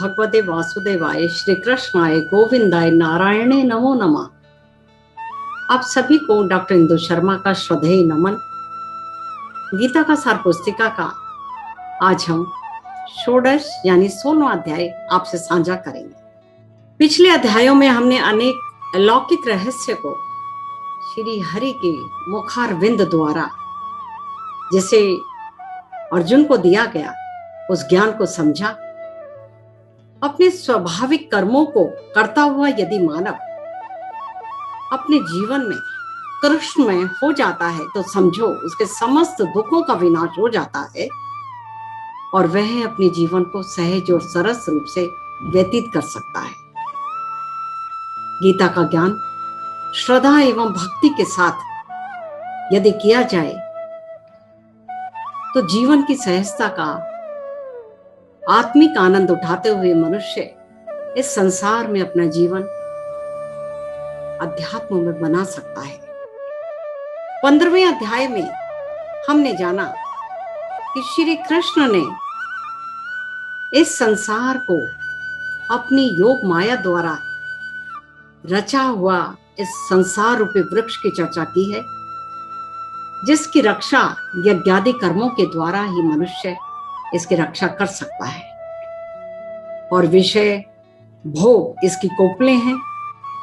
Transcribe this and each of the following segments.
भगवते वासुदेवाय, श्री कृष्णाय गोविंदाय नारायणे नमो नमः। आप सभी को डॉक्टर इंदु शर्मा का श्रद्धेय नमन। गीता का सार पुस्तिका का आज हम षोडश यानी 16वां अध्याय आपसे साझा करेंगे। पिछले अध्यायों में हमने अनेक अलौकिक रहस्य को श्री हरि के मुखारविंद द्वारा जैसे अर्जुन को दिया गया उस ज्ञान को समझा। अपने स्वाभाविक कर्मों को करता हुआ यदि मानव अपने जीवन में कृष्णमय हो जाता है तो समझो उसके समस्त दुखों का विनाश हो जाता है और वह अपने जीवन को सहज और सरस रूप से व्यतीत कर सकता है। गीता का ज्ञान श्रद्धा एवं भक्ति के साथ यदि किया जाए तो जीवन की सहजता का आत्मिक आनंद उठाते हुए मनुष्य इस संसार में अपना जीवन अध्यात्म में बना सकता है। 15वें अध्याय में हमने जाना कि श्री कृष्ण ने इस संसार को अपनी योग माया द्वारा रचा हुआ इस संसार रूपी वृक्ष की चर्चा की है, जिसकी रक्षा यज्ञादि कर्मों के द्वारा ही मनुष्य इसकी रक्षा कर सकता है। और विषय भोग इसकी कोपले हैं।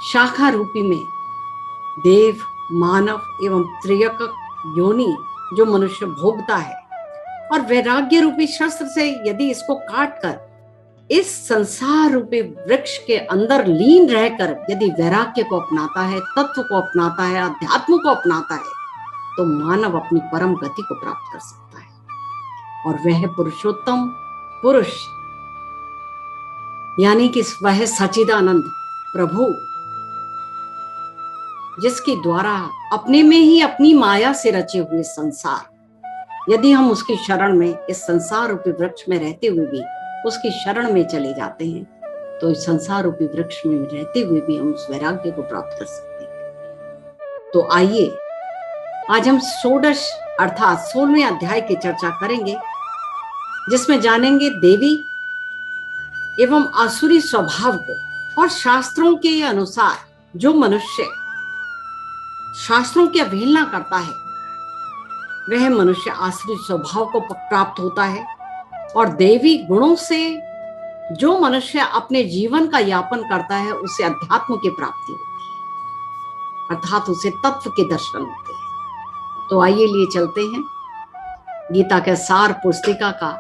शाखा रूपी में देव, मानव एवं त्रियक योनि जो मनुष्य भोगता है, और वैराग्य रूपी शस्त्र से यदि इसको काट कर इस संसार रूपी वृक्ष के अंदर लीन रहकर यदि वैराग्य को अपनाता है, तत्व को अपनाता है, अध्यात्म को अपनाता है, तो मानव अपनी परम गति को प्राप्त कर सकता है। और वह पुरुषोत्तम पुरुष यानी कि वह सच्चिदानंद प्रभु जिसके द्वारा अपने में ही अपनी माया से रचे हुए संसार, यदि हम उसकी शरण में इस संसार रूपी वृक्ष में रहते हुए भी उसकी शरण में चले जाते हैं तो इस संसार रूपी वृक्ष में रहते हुए भी हम उस वैराग्य को प्राप्त कर सकते हैं। तो आइए आज हम षोडश अर्थात 16वें अध्याय की चर्चा करेंगे, जिसमें जानेंगे देवी एवं आसुरी स्वभाव को। और शास्त्रों के अनुसार जो मनुष्य शास्त्रों की अवहेलना करता है वह मनुष्य आसुरी स्वभाव को प्राप्त होता है, और देवी गुणों से जो मनुष्य अपने जीवन का यापन करता है उसे अध्यात्म की प्राप्ति होती है, अर्थात उसे तत्व के दर्शन होते हैं। तो आइए लिए चलते हैं गीता के सार पुस्तिका का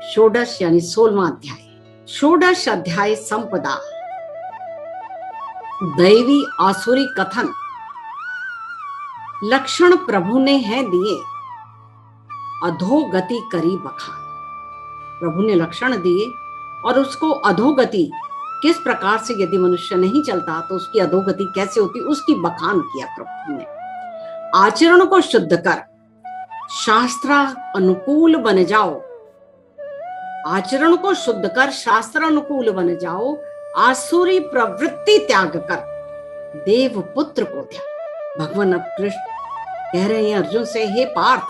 षोडश यानी 16वां अध्याय। षोडश अध्याय संपदा। दैवी आसुरी कथन। लक्षण प्रभु ने है दिए, अधोगति करी बखान। प्रभु ने लक्षण दिए और उसको अधोगति किस प्रकार से यदि मनुष्य नहीं चलता तो उसकी अधोगति कैसे होती, उसकी बखान किया प्रभु ने। आचरण को शुद्ध कर शास्त्र अनुकूल बन जाओ। आचरण को शुद्ध कर शास्त्र अनुकूल बन जाओ। आसुरी प्रवृत्ति त्याग कर देव पुत्र को ध्यान। भगवान अब कृष्ण कह रहे हैं अर्जुन से, हे पार्थ,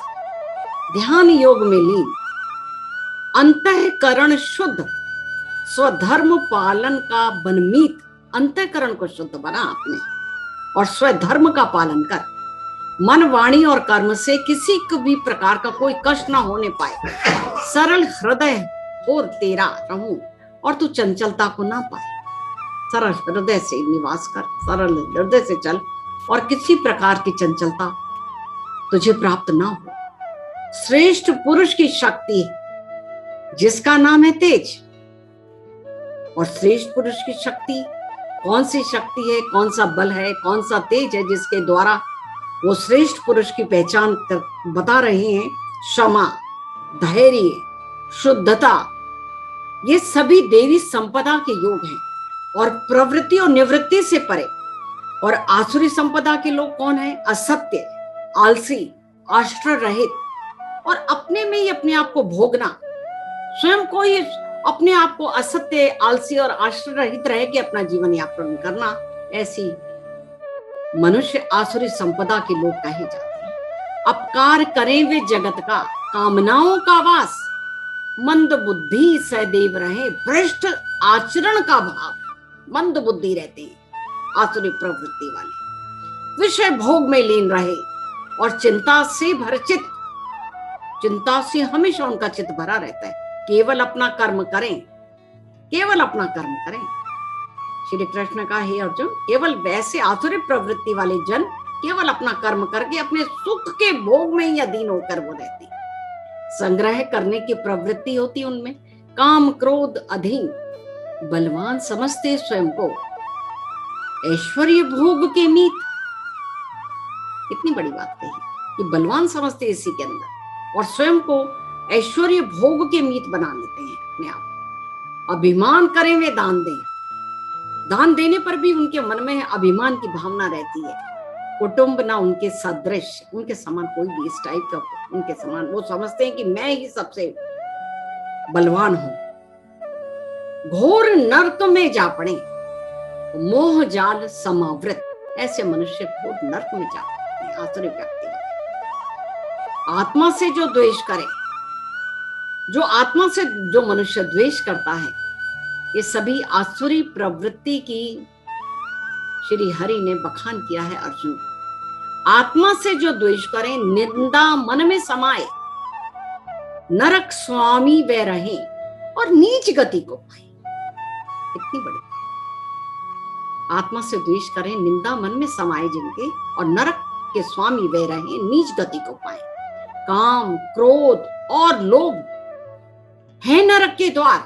ध्यान योग में लीन, अंतःकरण शुद्ध, स्वधर्म पालन का बनमीत। अंतःकरण को शुद्ध बना आपने और स्वधर्म का पालन कर। मन, वाणी और कर्म से किसी को भी प्रकार का कोई कष्ट ना होने पाए। सरल हृदय और तेरा रहूं और तू चंचलता को ना पाए। सरल हृदय से निवास कर, सरल हृदय से चल और किसी प्रकार की चंचलता तुझे प्राप्त ना हो। श्रेष्ठ पुरुष की शक्ति है जिसका नाम है तेज। और श्रेष्ठ पुरुष की शक्ति कौन सी शक्ति है, कौन सा बल है, कौन सा तेज है जिसके द्वारा वो श्रेष्ठ पुरुष की पहचान बता रहे हैं। क्षमा, धैर्य, शुद्धता, ये सभी देवी संपदा के योग हैं और प्रवृत्ति और निवृत्ति से परे। और आसुरी संपदा के लोग कौन है? असत्य, आलसी, आश्रय रहित और अपने में ही अपने आप को भोगना। स्वयं को ही अपने आप को असत्य, आलसी और आश्रय रहित रह के अपना जीवन यापन करना, ऐसी मनुष्य आसुरी संपदा के लोग कहे जाते हैं। अपकार करें वे जगत का, कामनाओं का वास। मंद बुद्धि सदैव रहे, भ्रष्ट आचरण का भाव, मंद बुद्धि रहते हैं आसुरी प्रवृत्ति वाले, विषय भोग में लीन रहे और चिंता से भर चित्त, चिंता से हमेशा उनका चित्त भरा रहता है। केवल अपना कर्म करें, केवल अपना कर्म करें। श्री कृष्ण का, हे अर्जुन, केवल वैसे आसुरी प्रवृत्ति वाले जन केवल अपना कर्म करके अपने सुख के भोग में ही अधीन होकर वो रहते, संग्रह करने की प्रवृत्ति होती उनमें, काम क्रोध अधीन, बलवान समझते स्वयं को ऐश्वर्य भोग के मीत। कितनी बड़ी बात कही कि बलवान समझते इसी के अंदर और स्वयं को ऐश्वर्य भोग के मीत बना लेते हैं अपने आप। अभिमान करें वे दान दें, दान देने पर भी उनके मन में अभिमान की भावना रहती है। कुटुंब ना उनके सदृश, उनके समान कोई भी इस टाइप का उनके समान, वो समझते हैं कि मैं ही सबसे बलवान हूं। घोर नर्क में जा पड़े, मोह जाल समावृत, ऐसे मनुष्य घोर नर्क में जा पड़ते हैं आसुरी व्यक्ति। आत्मा से जो द्वेष करे, जो आत्मा से जो मनुष्य द्वेष करता है, ये सभी आसुरी प्रवृत्ति की श्री हरि ने बखान किया है अर्जुन। आत्मा से जो द्वेष करें, निंदा मन में समाये, नरक स्वामी वे रहे और नीच गति को पाए। इतनी बड़ी आत्मा से द्वेष करें, निंदा मन में समाये जिनके, और नरक के स्वामी वे रहे, नीच गति को पाए। काम क्रोध और लोभ है नरक के द्वार,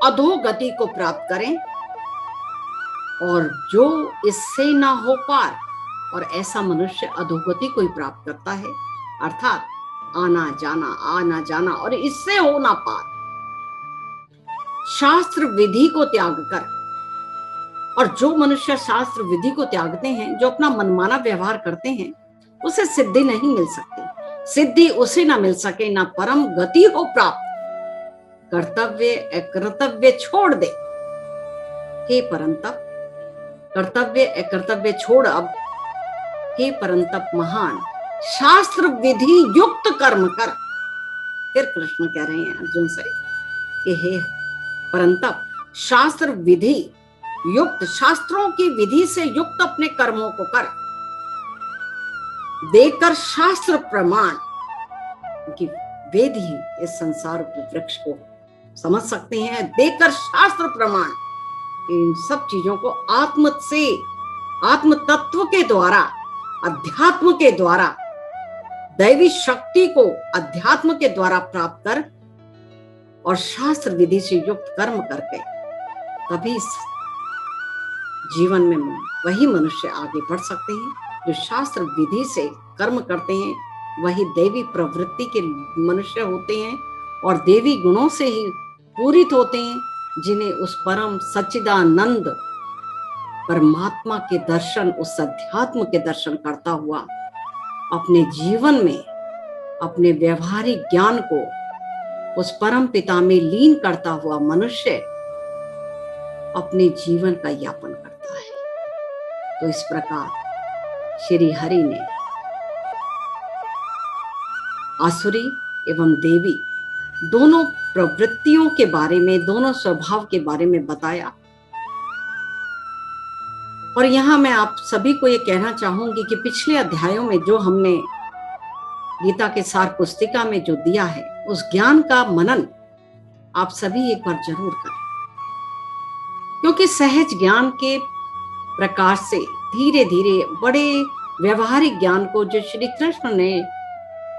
अधोगति को प्राप्त करें, और जो इससे ना हो पार, और ऐसा मनुष्य अधोगति को ही प्राप्त करता है, अर्थात आना जाना और इससे हो ना पार। शास्त्र विधि को त्याग कर, और जो मनुष्य शास्त्र विधि को त्यागते हैं, जो अपना मनमाना व्यवहार करते हैं, उसे सिद्धि नहीं मिल सकती। सिद्धि उसे ना मिल सके, ना परम गति हो प्राप्त। कर्तव्य अकर्तव्य छोड़ दे, हे परंतप, कर्तव्य अकर्तव्य छोड़ अब, हे परंतप महान, शास्त्र विधि युक्त कर्म कर। फिर कृष्ण कह रहे हैं अर्जुन से कि हे परंतप, शास्त्र विधि युक्त, शास्त्रों की विधि से युक्त अपने कर्मों को कर, देकर शास्त्र प्रमाण, क्योंकि वेद ही इस संसार के वृक्ष को समझ सकते हैं, देकर शास्त्र प्रमाण, इन सब चीजों को आत्म से, आत्म तत्व के द्वारा, अध्यात्म के द्वारा, दैवी शक्ति को अध्यात्म के द्वारा प्राप्त कर, और शास्त्र विधि से युक्त कर्म करके, तभी जीवन में वही मनुष्य आगे बढ़ सकते हैं। जो शास्त्र विधि से कर्म करते हैं, वही देवी प्रवृत्ति के मनुष्य होते हैं और देवी गुणों से ही पूरित होते हैं, जिन्हें उस परम सच्चिदानंद परमात्मा के दर्शन, उस अध्यात्म के दर्शन करता हुआ अपने जीवन में अपने व्यवहारिक ज्ञान को उस परम पिता में लीन करता हुआ मनुष्य अपने जीवन का यापन करता है। तो इस प्रकार श्री हरि ने आसुरी एवं देवी दोनों प्रवृत्तियों के बारे में, दोनों स्वभाव के बारे में बताया। और यहां मैं आप सभी को ये कहना चाहूंगी कि पिछले अध्यायों में जो हमने गीता के सार पुस्तिका में जो दिया है, उस ज्ञान का मनन आप सभी एक बार जरूर करें, क्योंकि सहज ज्ञान के प्रकाश से धीरे धीरे बड़े व्यवहारिक ज्ञान को जो श्री कृष्ण ने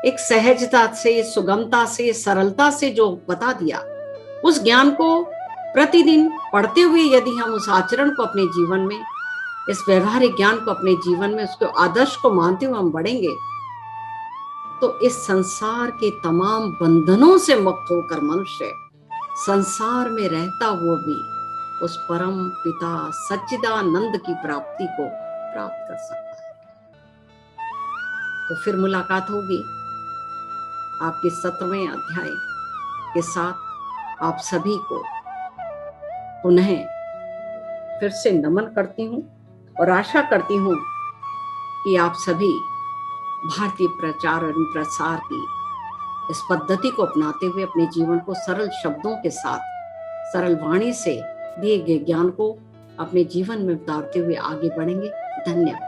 एक सहजता से, सुगमता से, सरलता से जो बता दिया, उस ज्ञान को प्रतिदिन पढ़ते हुए यदि हम उस आचरण को अपने जीवन में, इस व्यवहारिक ज्ञान को अपने जीवन में, उसको आदर्श को मानते हुए हम बढ़ेंगे, तो इस संसार के तमाम बंधनों से मुक्त होकर मनुष्य संसार में रहता हुआ भी उस परम पिता सच्चिदानंद की प्राप्ति को प्राप्त कर सकता है। तो फिर मुलाकात होगी आपके 17वें अध्याय के साथ। आप सभी को पुनः फिर से नमन करती हूँ और आशा करती हूँ कि आप सभी भारतीय प्रचार और प्रसार की इस पद्धति को अपनाते हुए अपने जीवन को सरल शब्दों के साथ, सरल वाणी से दिए गए ज्ञान को अपने जीवन में उतारते हुए आगे बढ़ेंगे। धन्यवाद।